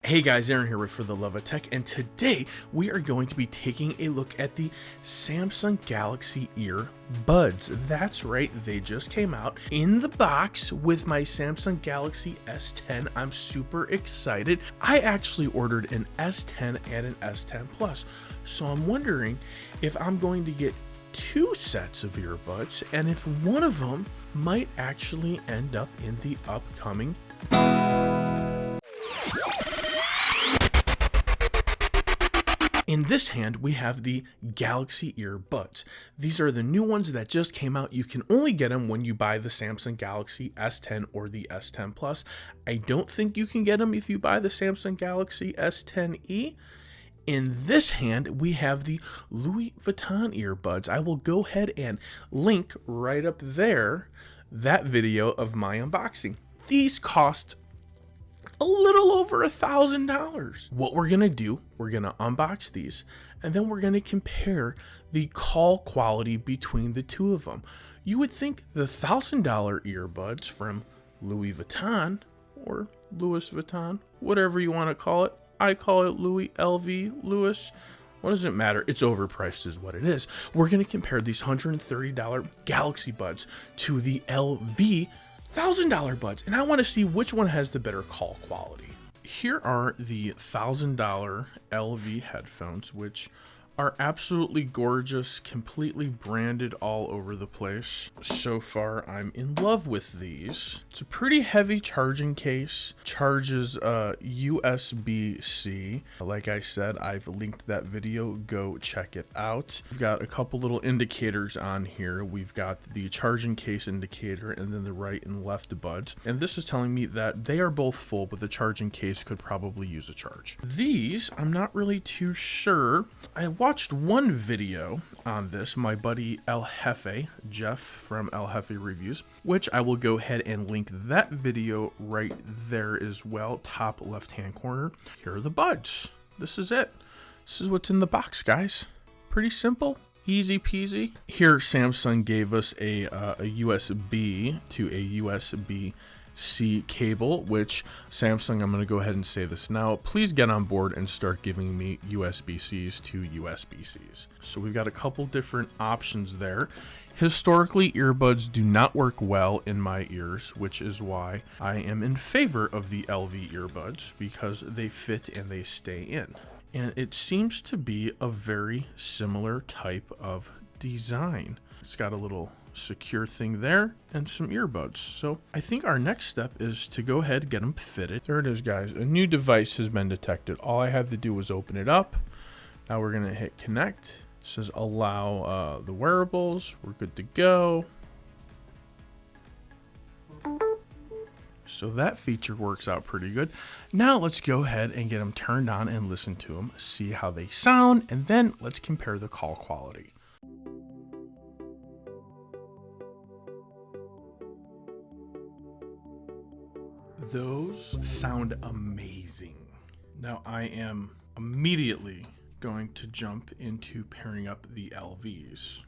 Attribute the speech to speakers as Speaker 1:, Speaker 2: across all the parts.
Speaker 1: Hey guys, Aaron here with For the Love of Tech, and today we are going to be taking a look at the Samsung Galaxy Earbuds. That's right, they just came out in the box with my Samsung Galaxy S10. I'm super excited. I actually ordered an S10 and an S10 Plus, so I'm wondering if I'm going to get two sets of earbuds and if one of them might actually end up in the upcoming In this hand, we have the Galaxy Earbuds. These are the new ones that just came out. You can only get them when you buy the Samsung Galaxy S10 or the S10 Plus. I don't think you can get them if you buy the Samsung Galaxy S10e. In this hand, we have the Louis Vuitton earbuds. I will go ahead and link right up there that video of my unboxing. These cost a little over $1,000. What we're gonna do, we're gonna unbox these, and then we're gonna compare the call quality between the two of them. You would think the $1,000 earbuds from Louis Vuitton, or Louis Vuitton, whatever you wanna call it. I call it Louis, LV, Louis. What does it matter? It's overpriced is what it is. We're gonna compare these $130 Galaxy Buds to the LV $1,000 buds, and I want to see which one has the better call quality. Here are the $1,000 LV headphones, which are absolutely gorgeous, completely branded all over the place. So far, I'm in love with these. It's a pretty heavy charging case. Charges USB-C. Like I said, I've linked that video. Go check it out. We've got a couple little indicators on here. We've got the charging case indicator and then the right and left buds. And this is telling me that they are both full, but the charging case could probably use a charge. These, I'm not really too sure. I watched one video on this, my buddy El Jefe, Jeff from El Jefe Reviews, which I will go ahead and link that video right there as well, top left hand corner. Here are the buds. This is it. This is what's in the box, guys. Pretty simple, easy peasy. Here Samsung gave us a USB to a USB-C cable, which Samsung, I'm going to go ahead and say this now, please get on board and start giving me USB-Cs to USB-Cs. So we've got a couple different options there. Historically, earbuds do not work well in my ears, which is why I am in favor of the LV earbuds, because they fit and they stay in. And it seems to be a very similar type of design. It's got a little secure thing there and some earbuds. So I think our next step is to go ahead and get them fitted. There it is, guys. A new device has been detected. All I had to do was open it up. Now we're gonna hit connect. It says allow the wearables. We're good to go. So that feature works out pretty good. Now let's go ahead and get them turned on and listen to them, see how they sound, and then let's compare the call quality. Those sound amazing. Now I am immediately going to jump into pairing up the LVs.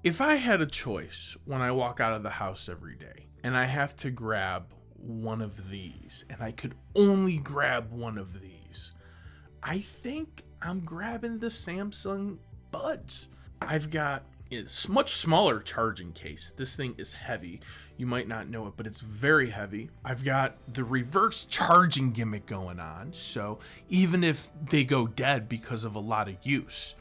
Speaker 1: If I had a choice when I walk out of the house every day and I have to grab one of these and I could only grab one of these, I think I'm grabbing the Samsung Buds. I've got it's much smaller charging case. This thing is heavy. You might not know it, but it's very heavy. I've got the reverse charging gimmick going on. So even if they go dead because of a lot of use,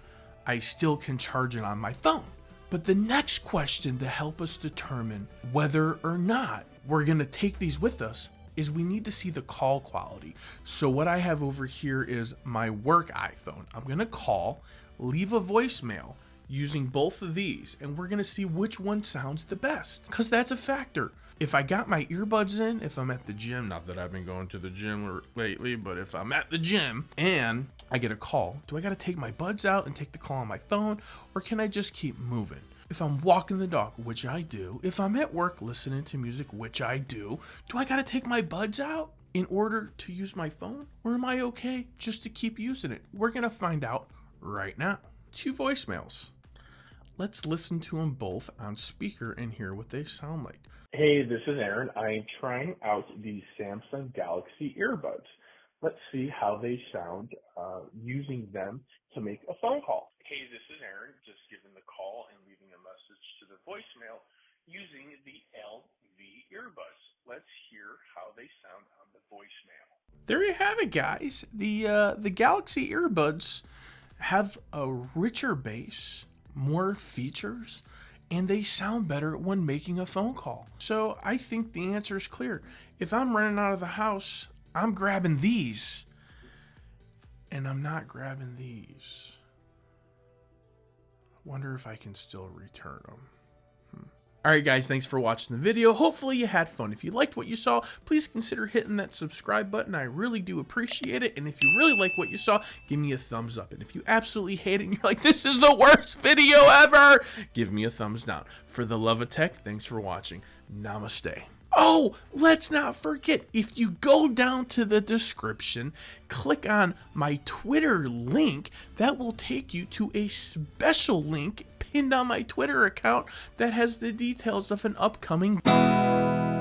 Speaker 1: I still can charge it on my phone. But the next question to help us determine whether or not we're gonna take these with us is we need to see the call quality. So what I have over here is my work iPhone. I'm gonna call, leave a voicemail, using both of these, and we're gonna see which one sounds the best, because that's a factor. If I got my earbuds in, if I'm at the gym, not that I've been going to the gym lately, but if I'm at the gym and I get a call, do I gotta take my buds out and take the call on my phone, or can I just keep moving? If I'm walking the dog, which I do, if I'm at work listening to music, which I do I gotta take my buds out in order to use my phone, or am I okay just to keep using it? We're gonna find out right now. 2 voicemails. Let's listen to them both on speaker and hear what they sound like.
Speaker 2: Hey, this is Aaron. I'm trying out the Samsung Galaxy Earbuds. Let's see how they sound using them to make a phone call. Hey, this is Aaron, just giving the call and leaving a message to the voicemail using the LV earbuds. Let's hear how they sound on the voicemail.
Speaker 1: There you have it, guys. The Galaxy earbuds have a richer bass, more features, and they sound better when making a phone call. So I think the answer is clear. If I'm running out of the house, I'm grabbing these, and I'm not grabbing these. Wonder if I can still return them. Alright guys, thanks for watching the video. Hopefully you had fun. If you liked what you saw, please consider hitting that subscribe button. I really do appreciate it. And if you really like what you saw, give me a thumbs up. And if you absolutely hate it and you're like, this is the worst video ever, give me a thumbs down. For the love of tech, thanks for watching. Namaste. Oh, let's not forget, if you go down to the description, click on my Twitter link, that will take you to a special link pinned on my Twitter account that has the details of an upcoming